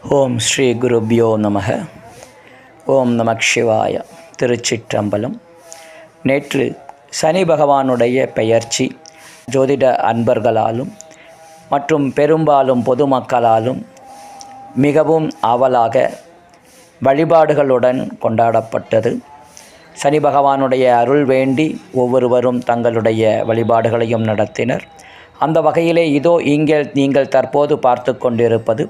ஓம் ஸ்ரீ குருப்யோ நமக. ஓம் நமக் சிவாய. திருச்சிற்றம்பலம். நேற்று சனி பகவானுடைய பெயர்ச்சி ஜோதிட அன்பர்களாலும் மற்றும் பெரும்பாலும் பொதுமக்களாலும் மிகவும் ஆவலாக வழிபாடுகளுடன் கொண்டாடப்பட்டது. சனி பகவானுடைய அருள் வேண்டி ஒவ்வொருவரும் தங்களுடைய வழிபாடுகளையும் நடத்தினர். அந்த வகையிலே இதோ இங்கே நீங்கள் தற்போது பார்த்து கொண்டிருப்பது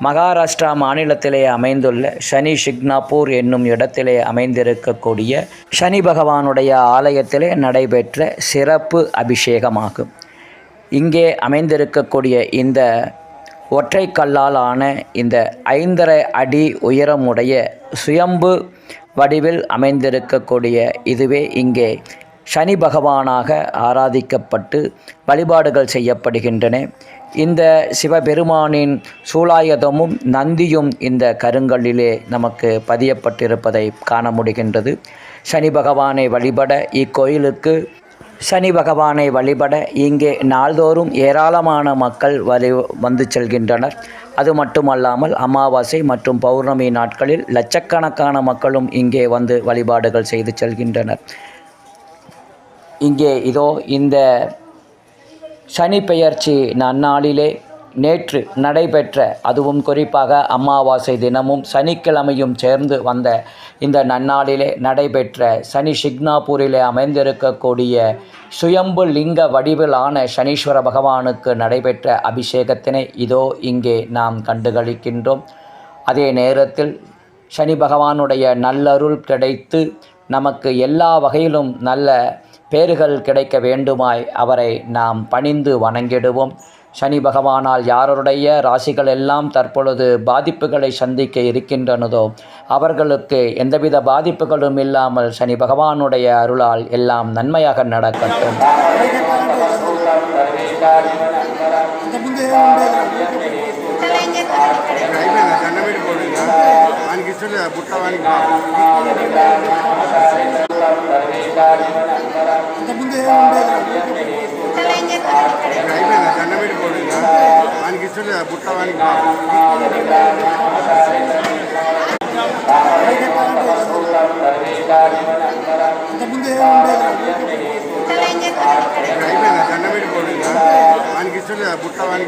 மகாராஷ்டிரா மாநிலத்திலே அமைந்துள்ள சனி ஷிக்னாப்பூர் என்னும் இடத்திலே அமைந்திருக்கக்கூடிய சனி பகவானுடைய ஆலயத்திலே நடைபெற்ற சிறப்பு அபிஷேகமாகும். இங்கே அமைந்திருக்கக்கூடிய இந்த ஒற்றை கல்லால் ஆன இந்த 5½ அடி உயரமுடைய சுயம்பு வடிவில் அமைந்திருக்கக்கூடிய இதுவே இங்கே சனி பகவானாக ஆராதிக்கப்பட்டு வழிபாடுகள் செய்யப்படுகின்றன. இந்த சிவபெருமானின் சூலாயுதமும் நந்தியும் இந்த கருங்கல்லிலே நமக்கு பதியப்பட்டிருப்பதை காண முடிகின்றது. சனி பகவானை வழிபட இக்கோயிலுக்கு சனி பகவானை வழிபட இங்கே நாள்தோறும் ஏராளமான மக்கள் வந்து செல்கின்றனர். அது மட்டுமல்லாமல் அமாவாசை மற்றும் பௌர்ணமி நாட்களில் லட்சக்கணக்கான மக்களும் இங்கே வந்து வழிபாடுகள் செய்து செல்கின்றனர். இங்கே இதோ இந்த சனி பெயர்ச்சி நன்னாளிலே நேற்று நடைபெற்ற, அதுவும் குறிப்பாக அமாவாசை தினமும் சனிக்கிழமையும் சேர்ந்து வந்த இந்த நன்னாளிலே நடைபெற்ற சனி ஷிக்னாப்பூரிலே அமைந்திருக்கக்கூடிய சுயம்பு லிங்க வடிவிலான சனீஸ்வர பகவானுக்கு நடைபெற்ற அபிஷேகத்தினை இதோ இங்கே நாம் கண்டுகளிக்கின்றோம். அதே நேரத்தில் சனி பகவானுடைய நல்லருள் கிடைத்து நமக்கு எல்லா வகையிலும் நல்ல பேறுகள் கிடைக்க வேண்டுமாய் அவரை நாம் பணிந்து வணங்கிடுவோம். சனி பகவானால் யாருடைய ராசிகள் எல்லாம் தற்பொழுது பாதிப்புகளை சந்திக்க இருக்கின்றனதோ அவர்களுக்கு எந்தவித பாதிப்புகளும் இல்லாமல் சனி பகவானுடைய அருளால் எல்லாம் நன்மையாக நடக்கட்டும். புట్టవానికి